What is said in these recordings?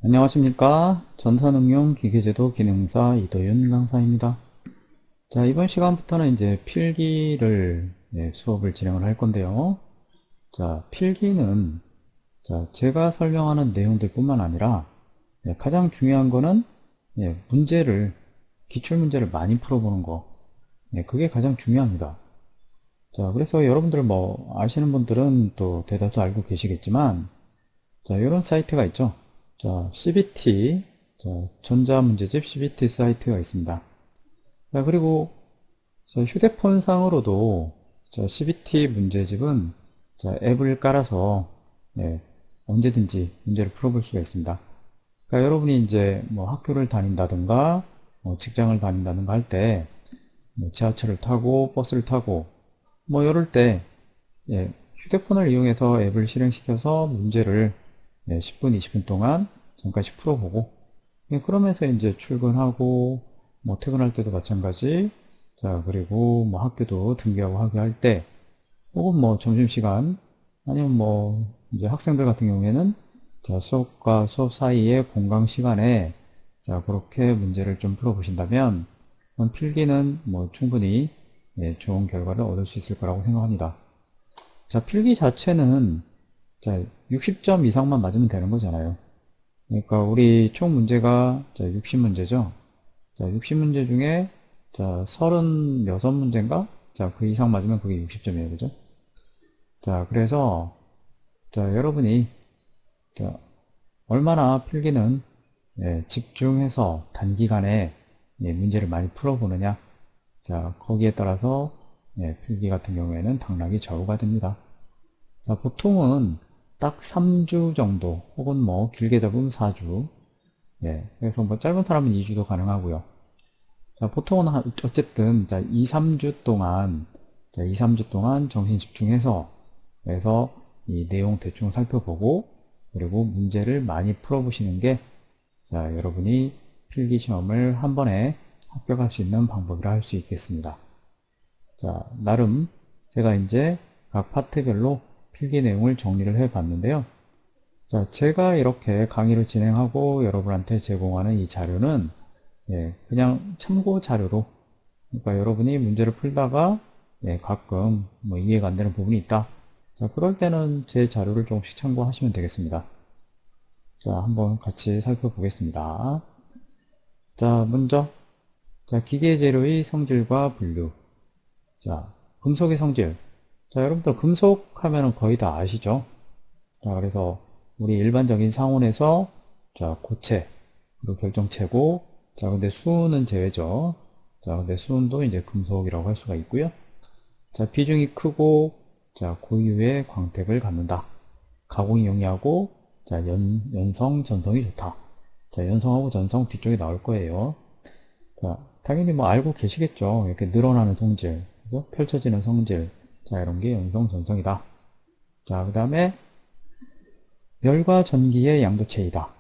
안녕하십니까. 전산응용 기계제도 기능사 이도윤 강사입니다. 자, 이번 시간부터는 이제 필기를 수업을 진행을 할 건데요. 자, 필기는 제가 설명하는 내용들 뿐만 아니라 가장 중요한 거는 문제를 기출문제를 많이 풀어보는 거, 그게 가장 중요합니다. 자, 그래서 여러분들 뭐 아시는 분들은 또 대답도 알고 계시겠지만, 자, 이런 사이트가 있죠. 자, CBT, 자, 전자문제집 CBT 사이트가 있습니다. 자, 그리고 휴대폰상으로도 CBT 문제집은 앱을 깔아서 언제든지 문제를 풀어볼 수가 있습니다. 그러니까 여러분이 이제 뭐 학교를 다닌다든가 뭐 직장을 다닌다든가 할 때 지하철을 타고 버스를 타고 뭐 이럴 때 휴대폰을 이용해서 앱을 실행시켜서 문제를 10분, 20분 동안 잠깐씩 풀어보고, 그러면서 이제 출근하고, 뭐 퇴근할 때도 마찬가지, 자, 그리고 뭐 학교도 등교하고 하게 할 때, 혹은 뭐 점심시간, 아니면 뭐 이제 학생들 같은 경우에는 자, 수업과 수업 사이에 공강 시간에 자, 그렇게 문제를 좀 풀어보신다면, 그럼 필기는 뭐 충분히 좋은 결과를 얻을 수 있을 거라고 생각합니다. 자, 필기 자체는 자, 60점 이상만 맞으면 되는 거잖아요. 그러니까 우리 총 문제가 60문제죠. 자, 60문제 중에 자, 36문제인가? 자, 그 이상 맞으면 그게 60점이에요. 그죠? 자, 그래서 자, 여러분이 자, 얼마나 필기는 집중해서 단기간에 문제를 많이 풀어보느냐. 자, 거기에 따라서 필기 같은 경우에는 당락이 좌우가 됩니다. 자, 보통은 딱 3주 정도, 혹은 뭐 길게 잡으면 4주. 그래서 뭐 짧은 사람은 2주도 가능하고요. 자, 보통은 어쨌든 2, 3주 동안 2, 3주 동안 정신 집중해서 그래서 이 내용 대충 살펴보고 그리고 문제를 많이 풀어보시는 게 여러분이 필기 시험을 한 번에 합격할 수 있는 방법이라 할 수 있겠습니다. 자, 나름 제가 이제 각 파트별로 필기 내용을 정리를 해 봤는데요. 자, 제가 이렇게 강의를 진행하고 여러분한테 제공하는 이 자료는 그냥 참고 자료로, 그러니까 여러분이 문제를 풀다가 가끔 뭐 이해가 안 되는 부분이 있다. 자, 그럴 때는 제 자료를 조금씩 참고하시면 되겠습니다. 자, 한번 같이 살펴보겠습니다. 자, 먼저 기계 재료의 성질과 분류. 자, 금속의 성질. 자, 여러분들 금속 하면은 거의 다 아시죠? 자, 그래서 우리 일반적인 상온에서 고체, 그리고 결정체고, 자, 근데 수은은 제외죠. 자, 근데 수은도 이제 금속이라고 할 수가 있고요. 자, 비중이 크고, 자, 고유의 광택을 갖는다. 가공이 용이하고, 자, 연성, 전성이 좋다. 자, 연성하고 전성 뒤쪽에 나올 거예요. 자, 당연히 뭐 알고 계시겠죠. 이렇게 늘어나는 성질, 그죠? 펼쳐지는 성질. 자, 이런 게 연성, 전성이다. 자, 그 다음에 열과 전기의 양도체이다.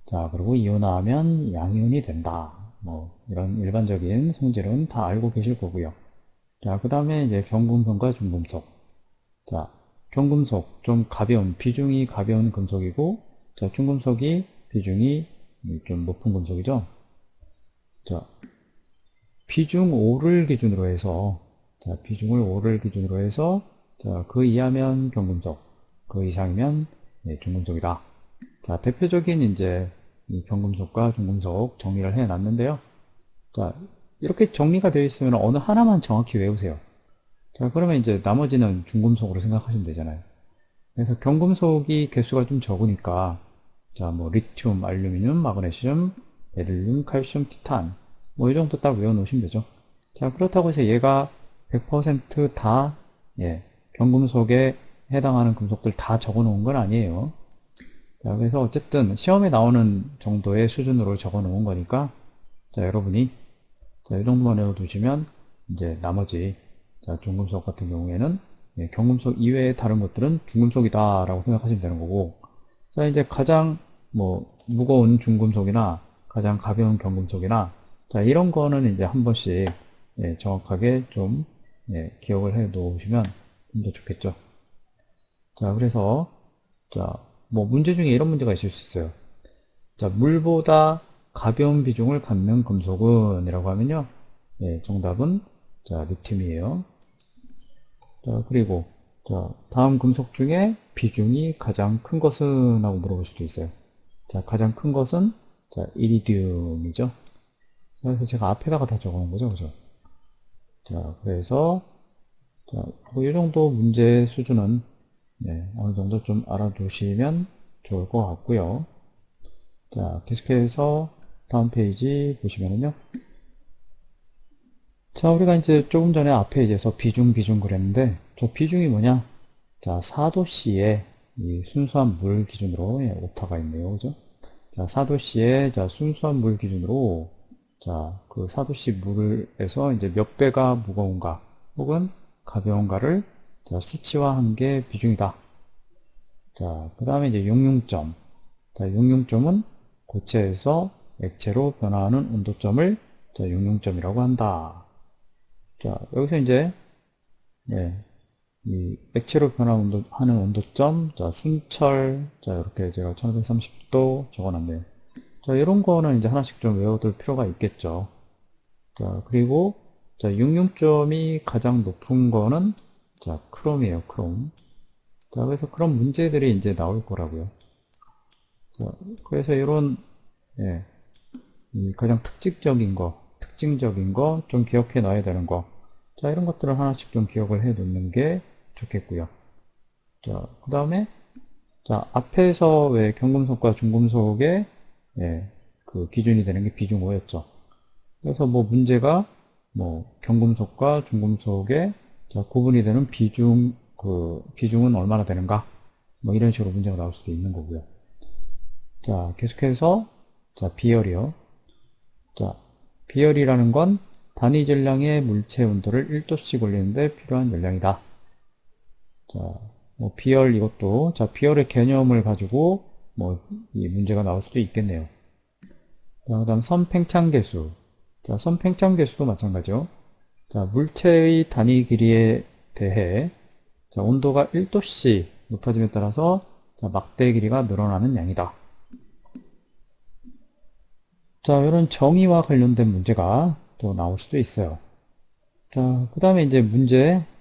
자, 그리고 이온화하면 양이온이 된다. 뭐, 이런 일반적인 성질은 다 알고 계실 거고요. 자, 그 다음에 이제 경금속과 중금속. 자, 경금속, 좀 가벼운, 비중이 가벼운 금속이고, 자, 중금속이 비중이 좀 높은 금속이죠. 자, 비중 5를 기준으로 해서, 자, 비중을 5를 기준으로 해서, 자, 그 이하면 경금속, 그 이상이면 중금속이다. 자, 대표적인 이제 이 경금속과 중금속 정리를 해 놨는데요. 자, 이렇게 정리가 되어 있으면 어느 하나만 정확히 외우세요. 자, 그러면 이제 나머지는 중금속으로 생각하시면 되잖아요. 그래서 경금속이 개수가 좀 적으니까, 자, 뭐, 리튬, 알루미늄, 마그네슘, 베릴륨, 칼슘, 티탄, 뭐, 이 정도 딱 외워놓으시면 되죠. 자, 그렇다고 해서 얘가 100%다, 경금속에 해당하는 금속들 다 적어 놓은 건 아니에요. 자, 그래서 어쨌든 시험에 나오는 정도의 수준으로 적어 놓은 거니까, 자, 여러분이, 자, 이 정도만 외워두시면, 이제 나머지, 자, 중금속 같은 경우에는, 경금속 이외의 다른 것들은 중금속이다 라고 생각하시면 되는 거고, 자, 이제 가장, 뭐, 무거운 중금속이나, 가장 가벼운 경금속이나, 자, 이런 거는 이제 한 번씩, 정확하게 좀, 기억을 해 놓으시면 좀 더 좋겠죠. 자, 그래서, 자, 뭐, 문제 중에 이런 문제가 있을 수 있어요. 자, 물보다 가벼운 비중을 갖는 금속은 이라고 하면요. 예, 정답은 자, 리튬이에요. 자, 그리고 자, 다음 금속 중에 비중이 가장 큰 것은 하고 물어볼 수도 있어요. 자, 가장 큰 것은 자, 이리듐이죠. 그래서 제가 앞에다가 다 적어 놓은 거죠. 그죠? 자, 그래서 자, 뭐이 정도 문제 수준은 네, 어느 정도 좀 알아두시면 좋을 것 같고요. 자, 계속해서 다음 페이지 보시면은요. 자, 우리가 이제 조금 전에 앞에 이제서 비중 그랬는데, 저 비중이 뭐냐? 자, 4도씨의 이 순수한 물 기준으로, 예, 오타가 있네요. 그죠? 자, 4도씨의 자, 순수한 물 기준으로, 자, 그 4도씨 물에서 이제 몇 배가 무거운가, 혹은 가벼운가를 자, 수치화한 게 비중이다. 자, 그 다음에 이제 용융점. 자, 용융점은 고체에서 액체로 변화하는 온도점을 자, 용융점이라고 한다. 자, 여기서 이제, 예, 이 액체로 변화하는 온도점, 자, 순철, 자, 이렇게 제가 1530도 적어놨네요. 자, 이런 거는 이제 하나씩 좀 외워둘 필요가 있겠죠. 자, 그리고, 자, 용융점이 가장 높은 거는, 자, 크롬이에요, 크롬. 자, 그래서 그런 문제들이 이제 나올 거라고요. 자, 그래서 이런, 예, 이 가장 특징적인 거 좀 기억해 놔야 되는 거. 자, 이런 것들을 하나씩 좀 기억을 해 놓는 게 좋겠고요. 자, 그 다음에, 자, 앞에서 왜 경금속과 중금속의, 예, 그 기준이 되는 게 비중 5였죠. 그래서 뭐 문제가, 뭐, 경금속과 중금속의, 자, 구분이 되는 비중은 얼마나 되는가? 뭐 이런 식으로 문제가 나올 수도 있는 거고요. 자, 계속해서, 자, 비열이요. 자, 비열이라는 건 단위 전량의 물체 온도를 1도씩 올리는데 필요한 열량이다. 자, 뭐 비열 이것도 자, 비열의 개념을 가지고 뭐 이 문제가 나올 수도 있겠네요. 자, 그다음 선팽창계수. 자, 선팽창계수도 마찬가지죠. 자, 물체의 단위 길이에 대해 자, 온도가 1도씩 높아짐에 따라서 자, 막대 길이가 늘어나는 양이다. 자, 이런 정의와 관련된 문제가 또 나올 수도 있어요. 자, 그 다음에 이제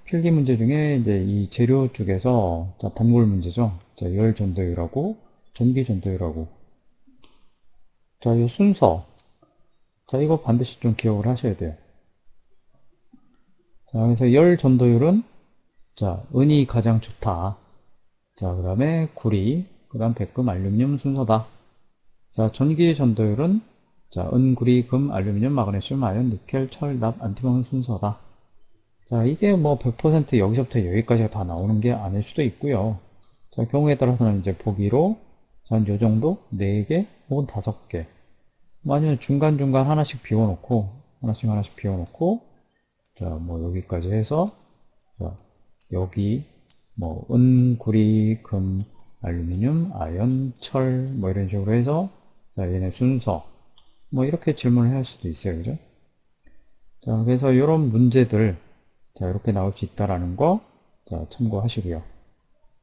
필기 문제 중에 이제 이 재료 쪽에서, 자, 단골 문제죠. 자, 열 전도율하고, 전기 전도율하고. 자, 이 순서. 자, 이거 반드시 좀 기억을 하셔야 돼요. 자, 그래서 열 전도율은, 자, 은이 가장 좋다. 자, 그 다음에 구리, 그 다음 백금, 알루미늄 순서다. 자, 전기 전도율은 자, 은, 구리, 금, 알루미늄, 마그네슘, 아연, 니켈, 철, 납, 안티몬 순서다. 자, 이게 뭐 100% 여기서부터 여기까지가 다 나오는 게 아닐 수도 있고요. 자, 경우에 따라서는 이제 보기로 한 요 정도 4개 혹은 5개. 뭐 아니면 중간중간 하나씩 비워놓고 하나씩 비워놓고 자, 뭐 여기까지 해서 자, 여기 뭐 은, 구리, 금, 알루미늄, 아연, 철 뭐 이런 식으로 해서 자, 얘네 순서 뭐 이렇게 질문을 할 수도 있어요. 그죠? 자, 그래서 이런 문제들 자, 이렇게 나올 수 있다라는 거 자, 참고하시고요.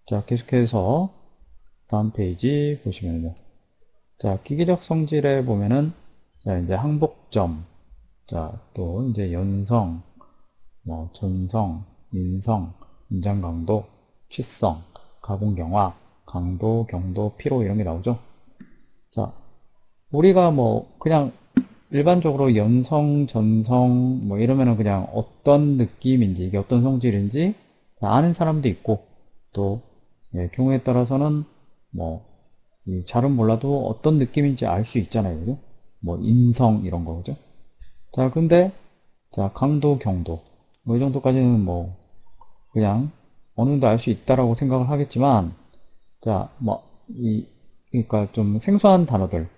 자, 계속해서 다음 페이지 보시면요. 자, 기계적 성질에 보면은 자, 이제 항복점 자, 또 이제 연성 뭐 전성, 인성, 인장 강도, 취성, 가공 경화, 강도, 경도, 피로 이런 게 나오죠. 자, 우리가 뭐 그냥 일반적으로 연성, 전성 뭐 이러면은 그냥 어떤 느낌인지 이게 어떤 성질인지 아는 사람도 있고 또 예, 경우에 따라서는 뭐 잘은 몰라도 어떤 느낌인지 알 수 있잖아요. 그죠? 뭐 인성 이런 거 그죠? 자, 근데 자, 강도, 경도 뭐 이 정도까지는 뭐 그냥 어느 정도 알 수 있다라고 생각을 하겠지만 자, 뭐 그러니까 좀 생소한 단어들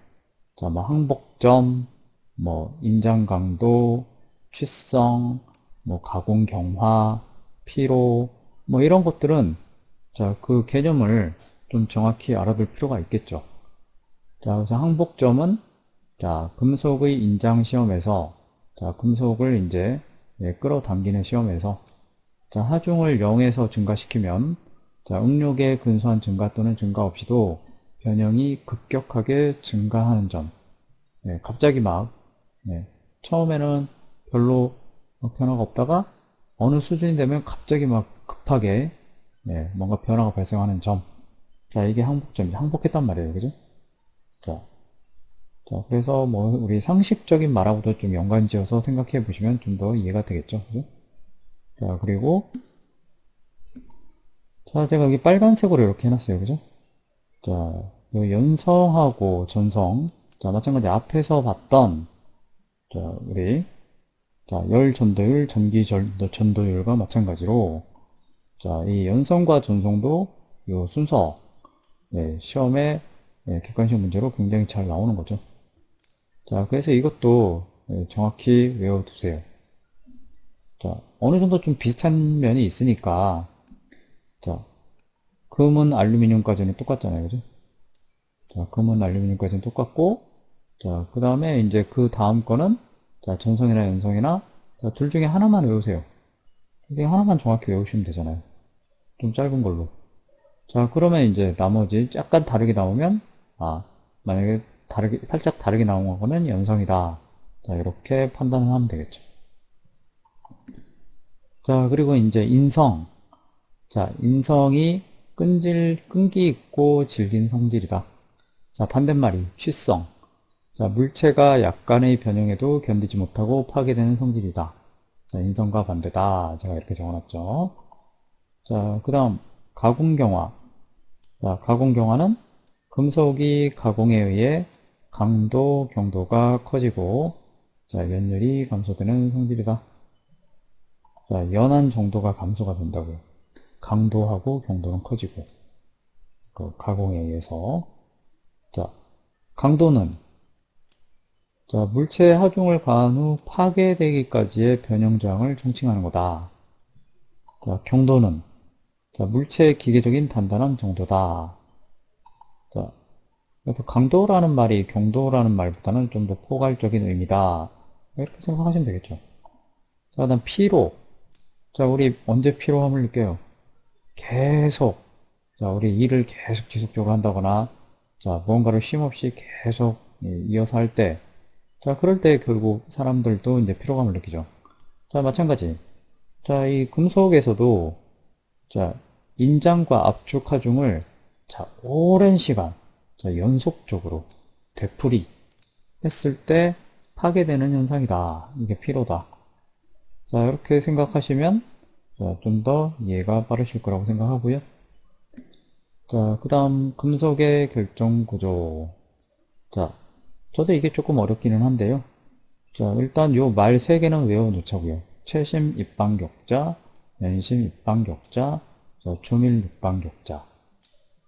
자, 뭐 항복점 뭐 인장 강도, 취성, 뭐 가공 경화, 피로 뭐 이런 것들은 자, 그 개념을 좀 정확히 알아둘 필요가 있겠죠. 자, 그래서 항복점은 자, 금속의 인장 시험에서 자, 금속을 이제 예, 끌어당기는 시험에서 자, 하중을 0에서 증가시키면 자, 응력의 근소한 증가 또는 증가 없이도 변형이 급격하게 증가하는 점. 네, 갑자기 막, 네, 처음에는 별로 변화가 없다가 어느 수준이 되면 갑자기 막 급하게 네, 뭔가 변화가 발생하는 점. 자, 이게 항복점이죠. 항복했단 말이에요. 그죠? 자, 그래서 뭐 우리 상식적인 말하고도 좀 연관지어서 생각해 보시면 좀 더 이해가 되겠죠. 그죠? 자, 그리고 자, 제가 여기 빨간색으로 이렇게 해놨어요. 그죠? 자, 요 연성하고 전성. 자, 마찬가지 앞에서 봤던 자, 우리 자, 열 전도율, 전기 전도율과 마찬가지로 자, 이 연성과 전성도 요 순서 네, 시험에 네, 객관식 문제로 굉장히 잘 나오는 거죠. 자, 그래서 이것도 네, 정확히 외워두세요. 자, 어느 정도 좀 비슷한 면이 있으니까 자, 금은 알루미늄까지는 똑같잖아요. 그죠? 자, 금은 알루미늄까지는 똑같고 자, 그 다음에 이제 그 다음 거는 자, 전성이나 연성이나 자, 둘 중에 하나만 외우세요. 둘 중에 하나만 정확히 외우시면 되잖아요. 좀 짧은 걸로. 자, 그러면 이제 나머지 약간 다르게 나오면 아, 만약에 살짝 다르게 나온 거는 연성이다. 자, 이렇게 판단을 하면 되겠죠. 자, 그리고 이제 인성. 자, 인성이 끈기 있고 질긴 성질이다. 자, 반대말이 취성. 자, 물체가 약간의 변형에도 견디지 못하고 파괴되는 성질이다. 자, 인성과 반대다. 제가 이렇게 적어놨죠. 자, 그 다음 가공경화. 자, 가공경화는 금속이 가공에 의해 강도, 경도가 커지고 자, 연율이 감소되는 성질이다. 자, 연한 정도가 감소가 된다고요. 강도하고 경도는 커지고 그 가공에 의해서 자, 강도는 자, 물체에 하중을 가한 후 파괴되기까지의 변형저항을 총칭하는 거다. 자, 경도는 자, 물체의 기계적인 단단함 정도다. 자, 그래서 강도라는 말이 경도라는 말보다는 좀 더 포괄적인 의미다. 이렇게 생각하시면 되겠죠. 자, 그다음 피로. 자, 우리 언제 피로함을 느껴요? 계속. 자, 우리 일을 계속 지속적으로 한다거나, 자, 무언가를 쉼없이 계속 이어서 할 때, 자, 그럴 때 결국 사람들도 이제 피로감을 느끼죠. 자, 마찬가지. 자, 이 금속에서도, 자, 인장과 압축 하중을, 자, 오랜 시간, 자, 연속적으로 되풀이 했을 때 파괴되는 현상이다. 이게 피로다. 자, 이렇게 생각하시면, 좀 더 이해가 빠르실 거라고 생각하고요. 자, 그 다음 금속의 결정 구조. 자, 저도 이게 조금 어렵기는 한데요. 자, 일단 요 말 세 개는 외워 놓자고요. 최심 입방격자, 연심 입방격자, 조밀 입방격자.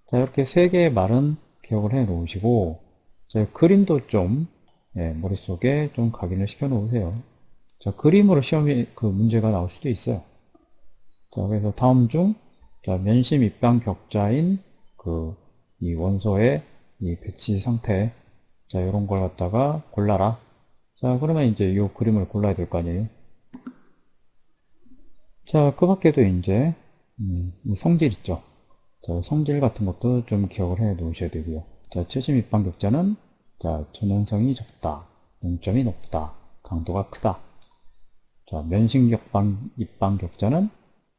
자, 이렇게 세 개의 말은 기억을 해 놓으시고, 자, 그림도 좀, 머릿속에 좀 각인을 시켜 놓으세요. 자, 그림으로 시험이 그 문제가 나올 수도 있어요. 자, 그래서 다음 중, 자, 면심 입방격자인 이 원소의 이 배치 상태, 자, 이런 걸 갖다가 골라라. 자, 그러면 이제 이 그림을 골라야 될 거 아니에요. 자, 그 밖에도 이제, 이 성질 있죠. 자, 성질 같은 것도 좀 기억을 해 놓으셔야 되고요. 자, 최심 입방격자는, 자, 전연성이 적다. 용점이 높다. 강도가 크다. 자, 면식 입방격자는,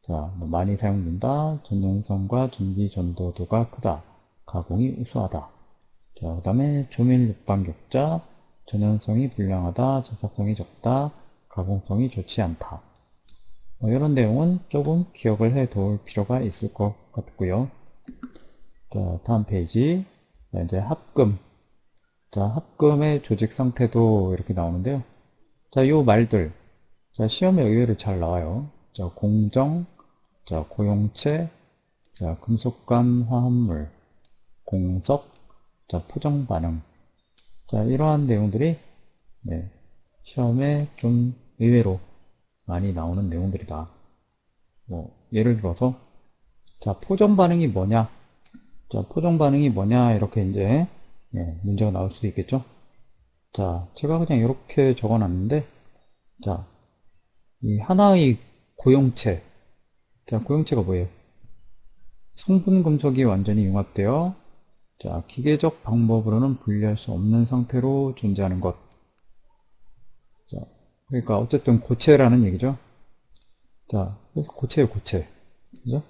자, 많이 사용된다. 전연성과 전기 전도도가 크다. 가공이 우수하다. 자, 그 다음에 조밀 육방격자, 전연성이 불량하다, 접착성이 적다, 가공성이 좋지 않다. 이런 내용은 조금 기억을 해 둘 필요가 있을 것 같고요. 자, 다음 페이지. 자, 이제 합금. 자, 합금의 조직 상태도 이렇게 나오는데요. 자, 요 말들. 자, 시험에 의외로 잘 나와요. 자, 공정, 자, 고용체, 자, 금속간 화합물, 공석, 자, 포정 반응. 자, 이러한 내용들이, 네, 시험에 좀 의외로 많이 나오는 내용들이다. 뭐, 예를 들어서, 자, 포정 반응이 뭐냐? 자, 포정 반응이 뭐냐? 이렇게 이제, 문제가 나올 수도 있겠죠? 자, 제가 그냥 이렇게 적어 놨는데, 자, 이 하나의 고용체. 자, 고용체가 뭐예요? 성분 금속이 완전히 융합되어 자, 기계적 방법으로는 분리할 수 없는 상태로 존재하는 것. 자, 그러니까 어쨌든 고체라는 얘기죠. 자, 그래서 고체예요, 고체. 그죠?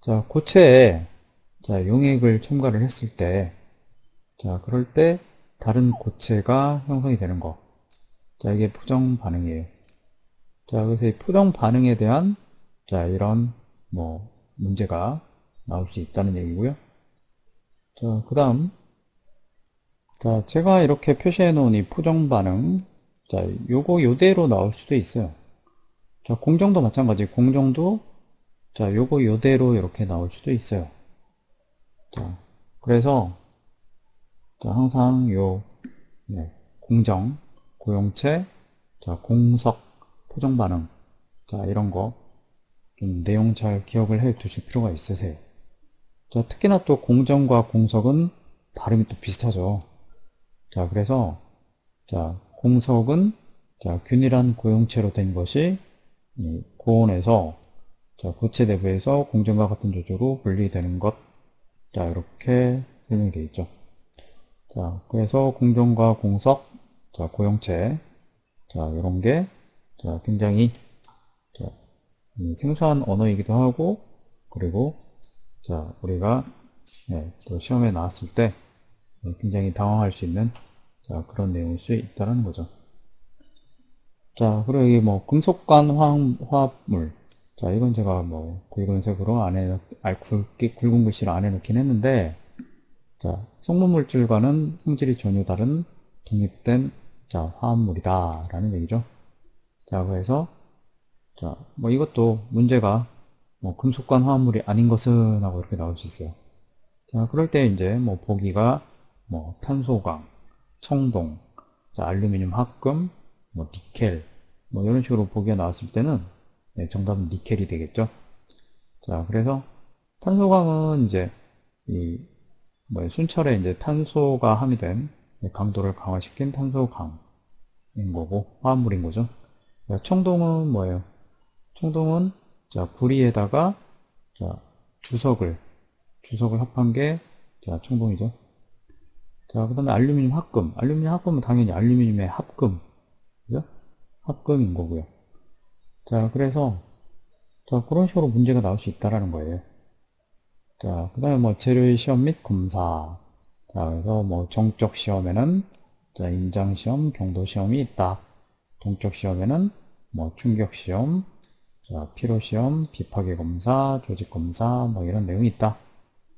자, 고체에 자, 용액을 첨가를 했을 때, 자, 그럴 때 다른 고체가 형성이 되는 거. 자, 이게 포정 반응이에요. 자, 그래서 이 포정 반응에 대한 자, 이런 뭐 문제가 나올 수 있다는 얘기고요. 자, 그다음 자, 제가 이렇게 표시해 놓은 이 포정 반응, 자, 요거 요대로 나올 수도 있어요. 자, 공정도 마찬가지. 공정도 자, 요거 요대로 이렇게 나올 수도 있어요. 자, 그래서 자, 항상 요 네, 공정, 고용체, 자, 공석, 포정 반응, 자, 이런 거 좀 내용 잘 기억을 해 두실 필요가 있으세요. 자, 특히나 또 공정과 공석은 발음이 또 비슷하죠. 자, 그래서 자, 공석은 자, 균일한 고용체로 된 것이 이 고온에서 자, 고체 내부에서 공정과 같은 조조로 분리되는 것. 자, 이렇게 설명이 되어 있죠. 자, 그래서 공정과 공석, 자, 고용체, 자, 이런 게 자, 굉장히 자, 생소한 언어이기도 하고, 그리고 자, 우리가 또 시험에 나왔을 때 굉장히 당황할 수 있는 자, 그런 내용일 수 있다는 거죠. 자, 그리고 이게 뭐 금속관 화합물. 자, 이건 제가 뭐 굵은 색으로 굵은 글씨로 안 해놓긴 했는데, 자, 성분 물질과는 성질이 전혀 다른 독립된 자, 화합물이다라는 얘기죠. 자, 그래서 자, 뭐 이것도 문제가 뭐 금속관 화합물이 아닌 것은 하고 이렇게 나올 수 있어요. 자, 그럴 때 이제 뭐 보기가 뭐 탄소광, 청동, 자, 알루미늄 합금, 뭐 니켈, 뭐 이런 식으로 보기가 나왔을 때는 정답은 니켈이 되겠죠. 자, 그래서 탄소광은 이제 이 뭐 순철에 이제 탄소가 함유된 강도를 강화시킨 탄소강인 거고 화합물인 거죠. 자, 청동은 뭐예요? 청동은 자, 구리에다가 자, 주석을 합한 게 자, 청동이죠. 자, 그 다음에 알루미늄 합금. 알루미늄 합금은 당연히 알루미늄의 합금. 그죠? 합금인 거고요. 자, 그래서 자, 그런 식으로 문제가 나올 수 있다라는 거예요. 자, 그 다음에 뭐 재료의 시험 및 검사. 자, 그래서 뭐 정적 시험에는 자, 인장 시험, 경도 시험이 있다. 동적 시험에는 뭐 충격 시험, 자, 피로 시험, 비파괴 검사, 조직 검사, 뭐 이런 내용이 있다.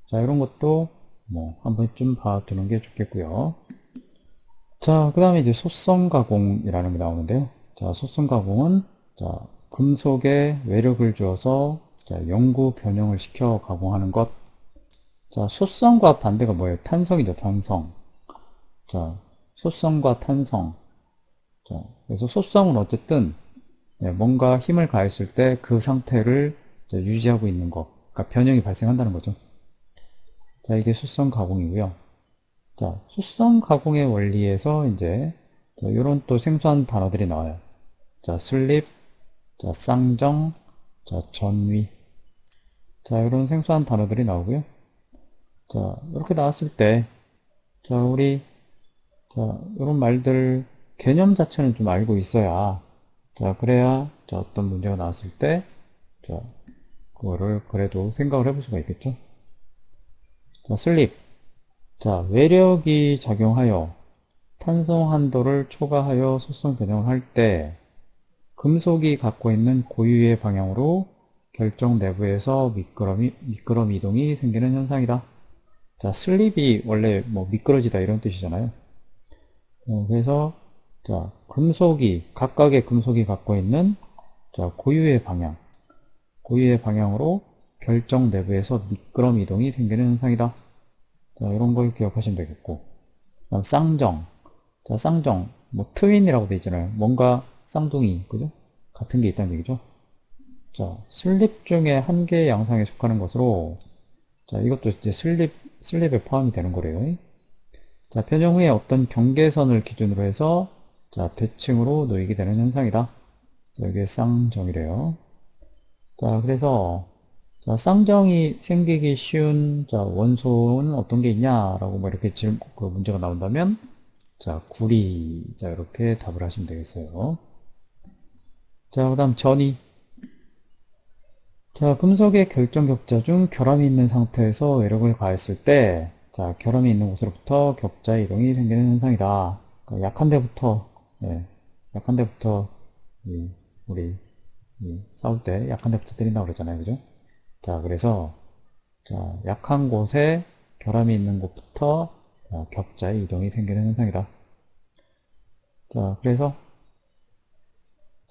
자, 이런 것도 뭐 한 번쯤 봐두는 게 좋겠고요. 자, 그 다음에 이제 소성 가공이라는 게 나오는데요. 자, 소성 가공은 자, 금속에 외력을 주어서 자, 영구 변형을 시켜 가공하는 것. 자, 소성과 반대가 뭐예요? 탄성이죠, 탄성. 자, 소성과 탄성. 자, 그래서 소성은 어쨌든 뭔가 힘을 가했을 때 그 상태를 유지하고 있는 것. 그러니까 변형이 발생한다는 거죠. 자, 이게 소성 가공이고요. 자, 소성 가공의 원리에서 이제 이런 또 생소한 단어들이 나와요. 자, 슬립, 자, 쌍정, 자, 전위. 자, 이런 생소한 단어들이 나오고요. 자, 이렇게 나왔을 때, 자, 우리, 자, 이런 말들, 개념 자체는 좀 알고 있어야, 자, 그래야, 자, 어떤 문제가 나왔을 때, 자, 그거를 그래도 생각을 해볼 수가 있겠죠. 자, 슬립. 자, 외력이 작용하여 탄성 한도를 초과하여 소성 변형을 할 때, 금속이 갖고 있는 고유의 방향으로 결정 내부에서 미끄럼 이동이 생기는 현상이다. 자, 슬립이 원래 뭐 미끄러지다 이런 뜻이잖아요. 그래서 자, 각각의 금속이 갖고 있는 자, 고유의 방향으로 결정 내부에서 미끄럼 이동이 생기는 현상이다. 자, 이런 걸 기억하시면 되겠고. 다음 쌍정. 자, 쌍정. 뭐 트윈이라고 되어 있잖아요. 뭔가 쌍둥이, 그죠? 같은 게 있다는 얘기죠. 자, 슬립 중에 한 개의 양상에 속하는 것으로, 자, 이것도 이제 슬립에 포함이 되는 거래요. 자, 변형 후에 어떤 경계선을 기준으로 해서, 자, 대칭으로 놓이게 되는 현상이다. 자, 이게 쌍정이래요. 자, 그래서, 자, 쌍정이 생기기 쉬운, 자, 원소는 어떤 게 있냐라고 뭐 이렇게 그 문제가 나온다면, 자, 구리. 자, 이렇게 답을 하시면 되겠어요. 자, 그 다음 전이. 자, 금속의 결정 격자 중 결함이 있는 상태에서 외력을 가했을 때, 자, 결함이 있는 곳으로부터 격자 이동이 생기는 현상이다. 그러니까 약한 데부터, 예, 약한 데부터, 우리, 싸울 때 약한 데부터 때린다고 그랬잖아요. 그죠? 자, 그래서, 자, 약한 곳에 결함이 있는 곳부터 격자의 이동이 생기는 현상이다. 자, 그래서,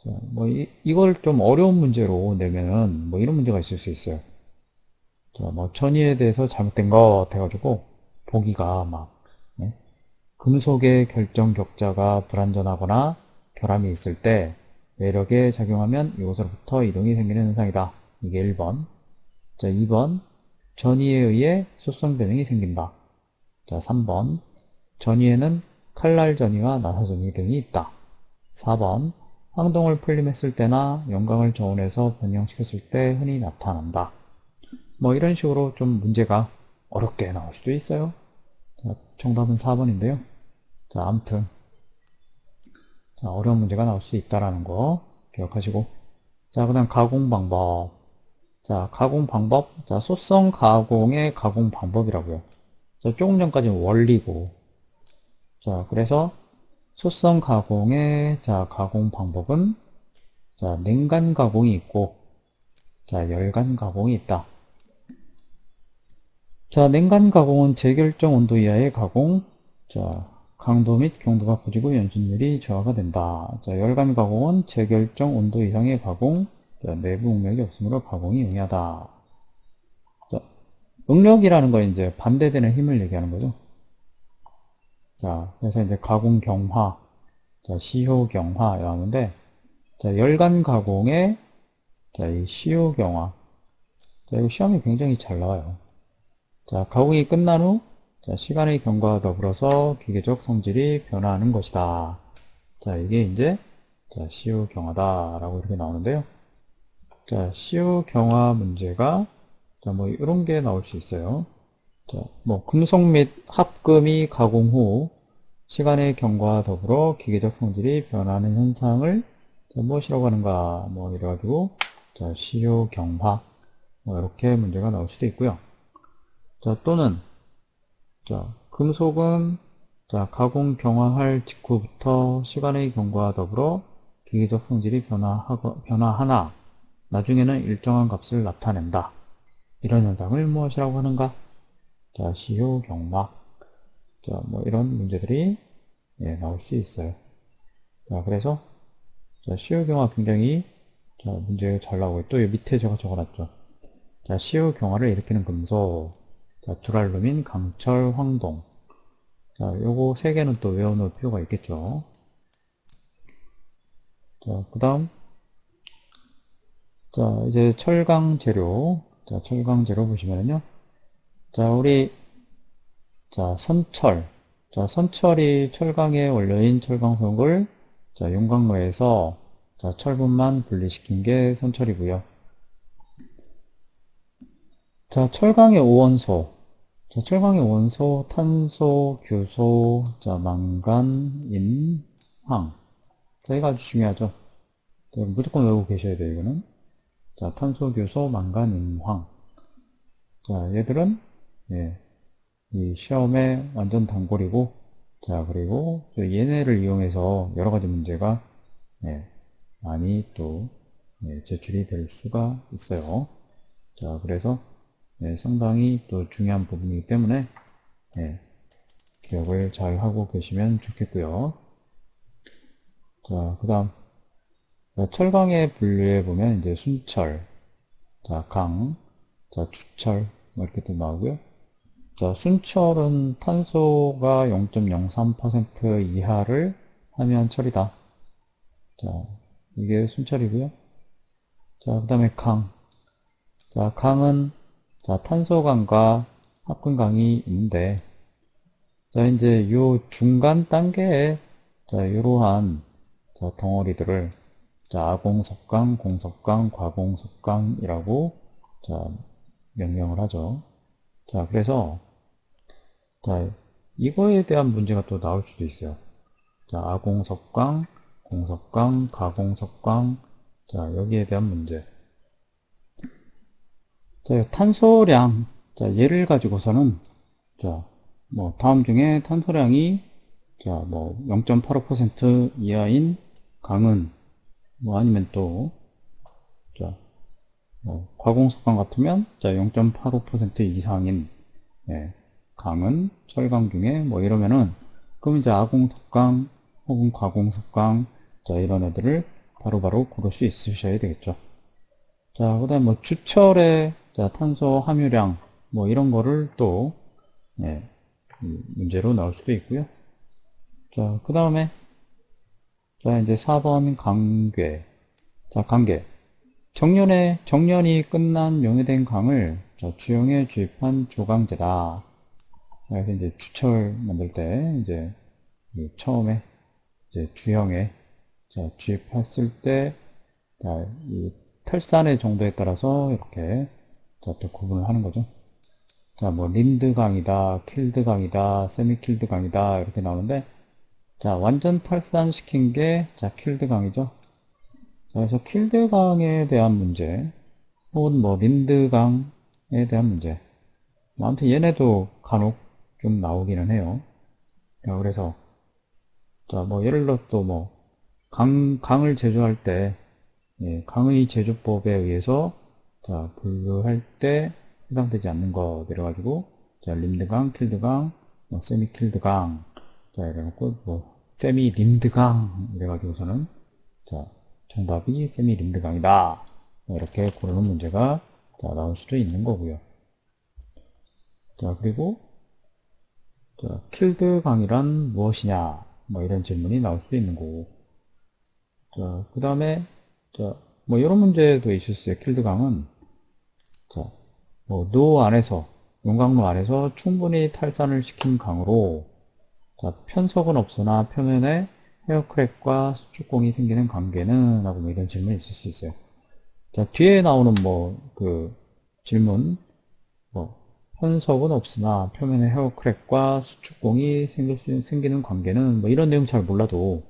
자, 뭐, 이걸 좀 어려운 문제로 내면은, 뭐, 이런 문제가 있을 수 있어요. 자, 뭐, 전이에 대해서 잘못된 것 같아가지고, 보기가 막, 네? 금속의 결정 격자가 불완전하거나 결함이 있을 때, 외력에 작용하면 이곳으로부터 이동이 생기는 현상이다. 이게 1번. 자, 2번. 전이에 의해 소성 변형이 생긴다. 자, 3번. 전이에는 칼날 전이와 나사 전이 등이 있다. 4번. 황동을 풀림했을 때나 영광을 저온해서 변형시켰을 때 흔히 나타난다. 뭐 이런 식으로 좀 문제가 어렵게 나올 수도 있어요. 자, 정답은 4번인데요. 자, 아무튼 자, 어려운 문제가 나올 수 있다라는 거 기억하시고, 자, 그다음 가공 방법. 자, 가공 방법. 자, 소성 가공의 가공 방법이라고요. 자, 조금 전까지는 원리고, 자, 그래서 소성 가공의 자, 가공 방법은 자, 냉간 가공이 있고, 자, 열간 가공이 있다. 자, 냉간 가공은 제결정 온도 이하의 가공, 자, 강도 및 경도가 커지고 연순율이 저하가 된다. 자, 열간 가공은 제결정 온도 이상의 가공, 자, 내부 응력이 없으므로 가공이 용이하다. 자, 응력이라는 건 이제 반대되는 힘을 얘기하는 거죠. 자, 그래서 이제 가공 경화, 자, 시효 경화 나오는데, 자, 열간 가공의 자, 이 시효 경화. 자, 이거 시험이 굉장히 잘 나와요. 자, 가공이 끝난 후, 자, 시간의 경과와 더불어서 기계적 성질이 변화하는 것이다. 자, 이게 이제, 자, 시효 경화다라고 이렇게 나오는데요. 자, 시효 경화 문제가, 자, 뭐, 이런 게 나올 수 있어요. 자, 뭐, 금속 및 합금이 가공 후, 시간의 경과와 더불어 기계적 성질이 변화하는 현상을, 자, 무엇이라고 하는가, 뭐, 이래가지고, 자, 시효 경화, 뭐, 이렇게 문제가 나올 수도 있고요. 자, 또는, 자, 금속은, 자, 가공 경화할 직후부터 시간의 경과와 더불어 기계적 성질이 변화하나, 나중에는 일정한 값을 나타낸다. 이런 현상을 무엇이라고 하는가? 자, 시효 경화. 자, 뭐, 이런 문제들이, 예, 나올 수 있어요. 자, 그래서, 자, 시효 경화 굉장히, 자, 문제 잘 나오고, 또 밑에 제가 적어놨죠. 자, 시효 경화를 일으키는 금속. 자, 두랄루민, 강철, 황동. 자, 요거 세 개는 또 외워놓을 필요가 있겠죠. 자, 그 다음. 자, 이제 철강 재료. 자, 철강 재료 보시면요. 자, 우리, 자, 선철. 자, 선철이 철강의 원료인 철강석을, 자, 용광로에서, 자, 철분만 분리시킨 게 선철이고요. 자, 철강의 오원소. 자, 철강의 원소, 탄소, 규소, 자, 망간, 인, 황. 자, 이거 아주 중요하죠. 자, 무조건 외우고 계셔야 돼요, 이거는. 자, 탄소, 규소, 망간, 인, 황. 자, 얘들은, 예, 이 시험에 완전 단골이고, 자, 그리고 얘네를 이용해서 여러 가지 문제가, 예, 많이 또, 예, 제출이 될 수가 있어요. 자, 그래서, 예, 상당히 또 중요한 부분이기 때문에, 예, 기억을 잘 하고 계시면 좋겠고요. 자, 그 다음, 철강의 분류에 보면 이제 순철, 자, 강, 자, 주철, 뭐 이렇게 또 나오고요. 자, 순철은 탄소가 0.03% 이하를 하면 철이다. 자, 이게 순철이고요. 자, 그 다음에 강. 자, 강은, 자, 탄소강과 합금강이 있는데, 자, 이제 요 중간 단계에, 자, 이러한, 자, 덩어리들을, 자, 아공석강, 공석강, 과공석강이라고, 자, 명명을 하죠. 자, 그래서, 자, 이거에 대한 문제가 또 나올 수도 있어요. 자, 아공석광, 공석광, 가공석광, 자, 여기에 대한 문제. 자, 탄소량, 자, 얘를 가지고서는, 자, 뭐, 다음 중에 탄소량이, 자, 뭐, 0.85% 이하인 강은, 뭐, 아니면 또, 자, 뭐, 과공석강 같으면, 자, 0.85% 이상인, 예, 강은, 철강 중에, 뭐, 이러면은, 그럼 이제 아공석강, 혹은 과공석강, 자, 이런 애들을 바로바로 고를 수 있으셔야 되겠죠. 자, 그 다음에 뭐, 주철의, 자, 탄소 함유량, 뭐, 이런 거를 또, 예, 문제로 나올 수도 있고요. 자, 그 다음에, 자, 이제 4번 강괴. 자, 강괴. 정년이 끝난 용해된 강을 자, 주용에 주입한 조강제다. 그래서 이제 주철 만들 때, 이제, 처음에, 이제 주형에, 자, 주입했을 때, 자, 이 탈산의 정도에 따라서 이렇게, 자, 또 구분을 하는 거죠. 자, 뭐, 림드강이다, 킬드강이다, 세미킬드강이다, 이렇게 나오는데, 자, 완전 탈산시킨 게, 자, 킬드강이죠. 자, 그래서 킬드강에 대한 문제, 혹은 뭐, 림드강에 대한 문제. 뭐 아무튼 얘네도 간혹 좀 나오기는 해요. 자, 그래서, 자, 뭐, 예를 들어 또 뭐, 강을 제조할 때, 예, 강의 제조법에 의해서, 자, 분류할 때 해당되지 않는 거 내려가지고, 자, 림드강, 킬드강, 뭐, 세미 킬드강, 자, 이래놓고, 뭐, 세미 림드강, 이래가지고서는, 자, 정답이 세미 림드강이다. 뭐 이렇게 고르는 문제가, 자, 나올 수도 있는 거고요. 자, 그리고, 자, 킬드강이란 무엇이냐? 뭐 이런 질문이 나올 수도 있는 거고. 자, 그 다음에, 자, 뭐 이런 문제도 있었어요. 킬드강은. 자, 뭐, 노 안에서, 용광로 안에서 충분히 탈산을 시킨 강으로, 자, 편석은 없으나 표면에 헤어크랙과 수축공이 생기는 관계는? 하고 뭐 이런 질문이 있을 수 있어요. 자, 뒤에 나오는 뭐, 질문, 뭐, 편석은 없으나 표면에 헤어크랙과 수축공이 생기는 관계는? 뭐 이런 내용 잘 몰라도,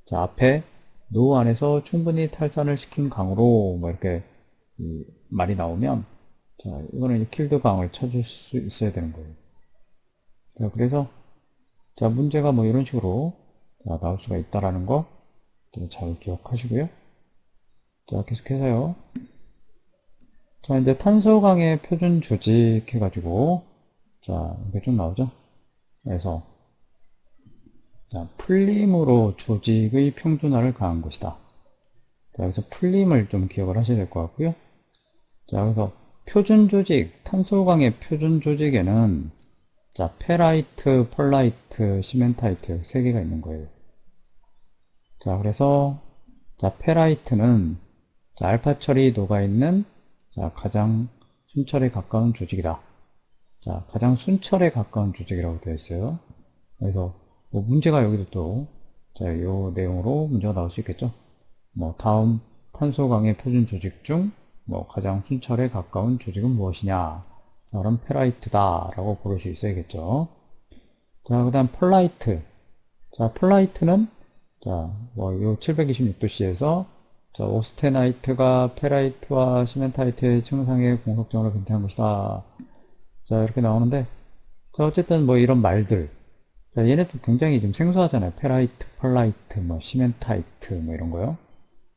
자, 앞에 노 안에서 충분히 탈산을 시킨 강으로 뭐 이렇게 말이 나오면, 자, 이거는 이제 킬드 강을 찾을 수 있어야 되는 거예요. 자, 그래서, 자, 문제가 뭐 이런 식으로 자, 나올 수가 있다라는 거 잘 기억하시고요. 자, 계속해서요. 자, 이제 탄소강의 표준 조직 해가지고, 자, 이게 좀 나오죠? 그래서, 자, 풀림으로 조직의 평준화를 가한 것이다. 자, 여기서 풀림을 좀 기억을 하셔야 될 것 같고요. 자, 그래서 표준 조직, 탄소강의 표준 조직에는, 자, 페라이트, 펄라이트, 시멘타이트 세 개가 있는 거예요. 자, 그래서, 자, 페라이트는, 자, 알파철이 녹아있는, 자, 가장 순철에 가까운 조직이다. 자, 가장 순철에 가까운 조직이라고 되어 있어요. 그래서, 뭐 문제가 여기도 또, 자, 요 내용으로 문제가 나올 수 있겠죠. 뭐, 다음 탄소강의 표준 조직 중, 뭐, 가장 순철에 가까운 조직은 무엇이냐. 그럼 페라이트다. 라고 고를 수 있어야겠죠. 자, 그 다음 펄라이트. 자, 펄라이트는, 자, 뭐, 요 726도씨에서, 자, 오스테나이트가 페라이트와 시멘타이트의 층상의 공석점으로 변태한 것이다. 자, 이렇게 나오는데, 자, 어쨌든 뭐 이런 말들. 자, 얘네도 굉장히 좀 생소하잖아요. 페라이트, 펄라이트, 뭐, 시멘타이트, 뭐 이런 거요.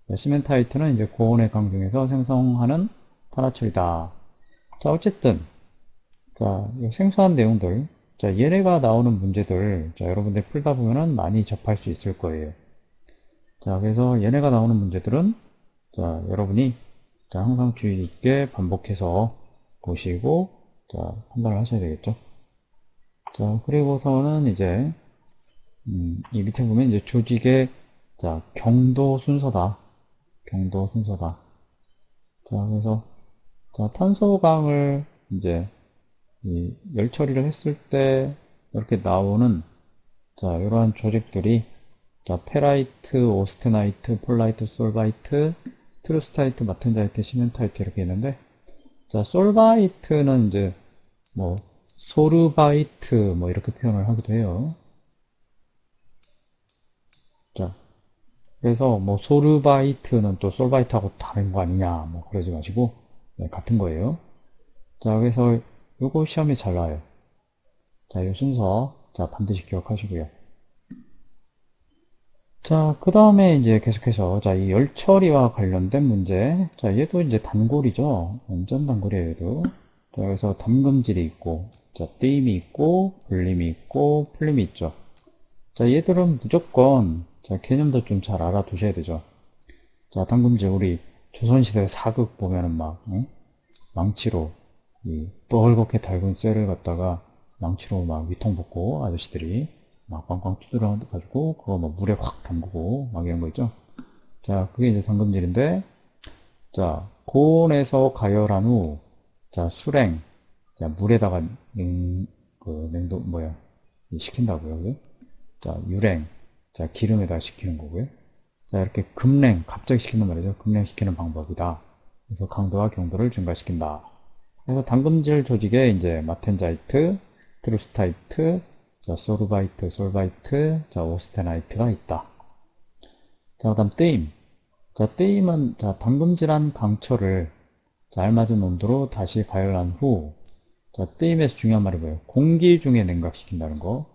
자, 시멘타이트는 이제 고온의 강 중에서 생성하는 탄화철이다. 자, 어쨌든, 자, 이 생소한 내용들. 자, 얘네가 나오는 문제들, 자, 여러분들 풀다 보면은 많이 접할 수 있을 거예요. 자, 그래서 얘네가 나오는 문제들은, 자, 여러분이, 자, 항상 주의 있게 반복해서 보시고, 자, 판단을 하셔야 되겠죠. 자, 그리고서는 이제, 이 밑에 보면 이제 조직의, 자, 경도 순서다. 경도 순서다. 자, 그래서, 자, 탄소강을 이제, 열 처리를 했을 때, 이렇게 나오는, 자, 이러한 조직들이, 자, 페라이트, 오스테나이트, 폴라이트, 솔바이트, 트루스타이트, 마텐자이트, 시멘타이트 이렇게 있는데, 자, 솔바이트는 이제 뭐 소르바이트 뭐 이렇게 표현을 하기도 해요. 자, 그래서 뭐 소르바이트는 또 솔바이트하고 다른 거 아니냐 뭐 그러지 마시고 네, 같은 거예요. 자, 그래서 요거 시험에 잘 나와요. 자, 요 순서 자 반드시 기억하시고요. 자, 그 다음에 이제 계속해서 자, 이 열처리와 관련된 문제. 자, 얘도 이제 단골이죠. 완전 단골이에요, 얘도. 자, 그래서 담금질이 있고, 자, 띄임이 있고, 불림이 있고, 풀림이 있죠. 자, 얘들은 무조건 자, 개념도 좀 잘 알아두셔야 되죠. 자, 담금질 우리 조선시대 사극 보면은 막 응? 망치로 이 뻘겋게 달군 쇠를 갖다가 망치로 막 위통벗고 아저씨들이 막 빵빵 두드려 가지고 그거 막 물에 확 담그고 막 이런 거 있죠. 자, 그게 이제 담금질인데, 자, 고온에서 가열한 후, 자, 수랭, 자, 물에다가 그 냉동 뭐야 식힌다고요, 그죠? 자, 유랭, 자, 기름에다 식히는 거고요. 자, 이렇게 급냉, 갑자기 식히는 말이죠. 급냉시키는 방법이다. 그래서 강도와 경도를 증가시킨다. 그래서 담금질 조직에 이제 마텐자이트, 트루스타이트, 자, 소르바이트, 솔바이트, 자, 오스테나이트가 있다. 자, 그다음 뜨임. 자, 뜨임은 자, 담금질한 강철을 자, 알맞은 온도로 다시 가열한 후, 자, 뜨임에서 중요한 말이 뭐예요? 공기 중에 냉각시킨다는 거.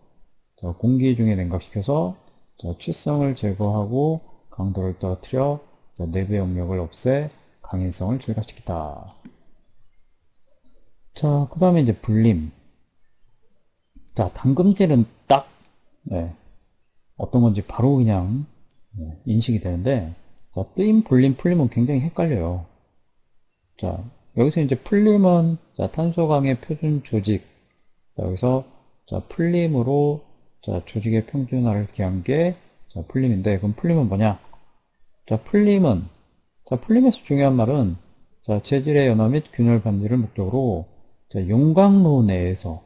자, 공기 중에 냉각시켜서 자, 취성을 제거하고 강도를 떨어뜨려 자, 내부의 영역을 없애 강인성을 증가시키다. 자, 그 다음에 이제 불림. 자, 담금질은 딱 네, 어떤 건지 바로 그냥 인식이 되는데, 자, 뜨임, 불림, 풀림은 굉장히 헷갈려요. 자, 여기서 이제 풀림은 자, 탄소강의 표준 조직. 자, 여기서 자, 풀림으로 자, 조직의 평준화를 기한 게 자, 풀림인데, 그럼 풀림은 뭐냐? 자, 풀림은 자, 풀림에서 중요한 말은 자, 재질의 연화 및 균열 방지를 목적으로 자, 용광로 내에서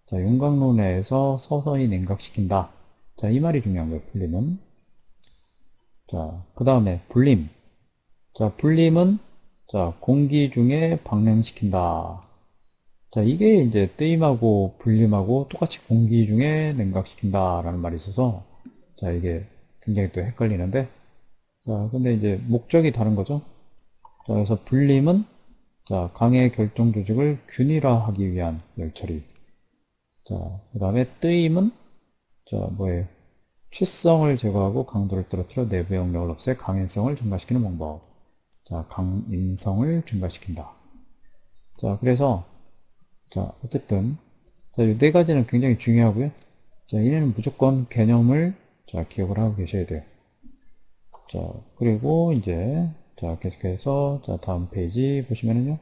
자, 용광로 내에서 서서히 냉각시킨다. 자, 이 말이 중요한 거예요, 풀림은. 자, 그 다음에 불림. 자, 불림은 자, 공기 중에 방냉시킨다. 자, 이게 이제 뜨임하고 불림하고 똑같이 공기 중에 냉각시킨다 라는 말이 있어서 자, 이게 굉장히 또 헷갈리는데 자, 근데 이제 목적이 다른 거죠. 자, 그래서 불림은 자, 강의 결정 조직을 균일화하기 위한 열처리. 자, 그 다음에 뜨임은 자, 뭐예요? 취성을 제거하고 강도를 떨어뜨려 내부 영역을 없애 강인성을 증가시키는 방법. 자, 강인성을 증가시킨다. 자, 그래서 자, 어쨌든 자, 이 네 가지는 굉장히 중요하고요. 자, 이는 무조건 개념을 자, 기억을 하고 계셔야 돼요. 자, 그리고 이제 자, 계속해서 자, 다음 페이지 보시면은요.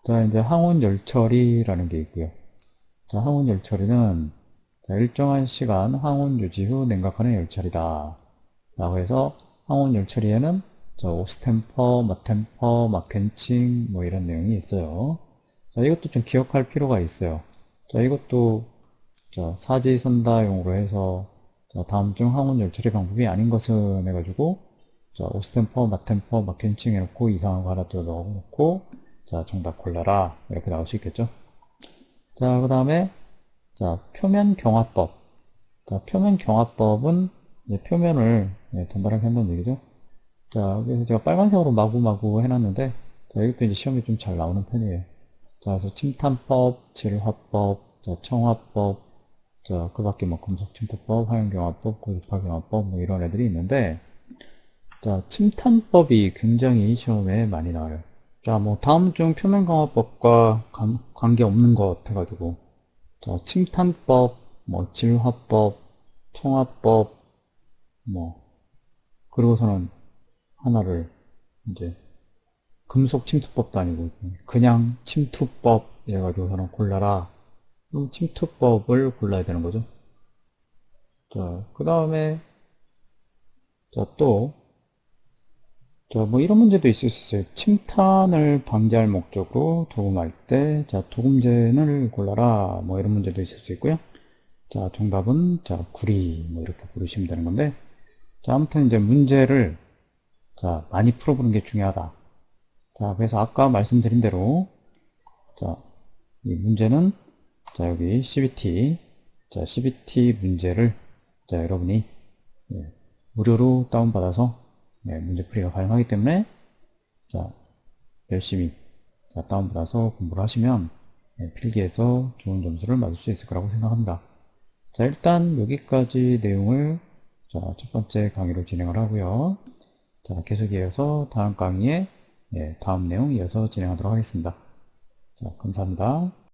자, 이제 항온 열처리라는 게 있고요. 자, 항온 열처리는 자, 일정한 시간 항온 유지 후 냉각하는 열처리다. 라고 해서 항온 열처리에는 자, 오스템퍼, 마템퍼, 마켄칭 뭐 이런 내용이 있어요. 자, 이것도 좀 기억할 필요가 있어요. 자, 이것도 자, 사지선다용으로 해서 자, 다음 중 항온 열처리 방법이 아닌 것은 해가지고 자, 오스템퍼, 마템퍼, 마켄칭 해놓고 이상한 거 하나 더 넣어놓고 자, 정답 골라라 이렇게 나올 수 있겠죠. 자, 그 다음에 자, 표면 경화법. 자, 표면 경화법은 이제 표면을 단단하게 한다는 얘기죠. 자, 그래서 제가 빨간색으로 마구마구 해놨는데 자, 이것도 이제 시험에 좀 잘 나오는 편이에요. 자, 그래서 침탄법, 질화법, 자, 청화법, 자, 그 밖에 뭐 금속침투법, 화염경화법, 고주파경화법 뭐 이런 애들이 있는데 자, 침탄법이 굉장히 시험에 많이 나와요. 자, 뭐 다음 중 표면경화법과 관계없는 것 같아가지고 자, 침탄법, 뭐 질화법, 청화법, 뭐 그리고서는 하나를 이제 금속 침투법도 아니고 그냥 침투법 이래가지고서는 골라라. 그럼 침투법을 골라야 되는 거죠. 자, 그 다음에 자, 또 자, 뭐 이런 문제도 있을 수 있어요. 침탄을 방지할 목적으로 도금할 때, 자, 도금제를 골라라. 뭐 이런 문제도 있을 수 있고요. 자, 정답은 자, 구리. 뭐 이렇게 고르시면 되는 건데, 자, 아무튼 이제 문제를 자, 많이 풀어보는 게 중요하다. 자, 그래서 아까 말씀드린 대로, 자, 이 문제는, 자, 여기 CBT, 자, CBT 문제를, 자, 여러분이, 예, 무료로 다운받아서, 예, 문제풀이가 가능하기 때문에, 자, 열심히, 자, 다운받아서 공부를 하시면, 예, 필기에서 좋은 점수를 맞을 수 있을 거라고 생각합니다. 자, 일단 여기까지 내용을, 자, 첫 번째 강의로 진행을 하고요. 자, 계속 이어서 다음 강의에, 예, 다음 내용 이어서 진행하도록 하겠습니다. 자, 감사합니다.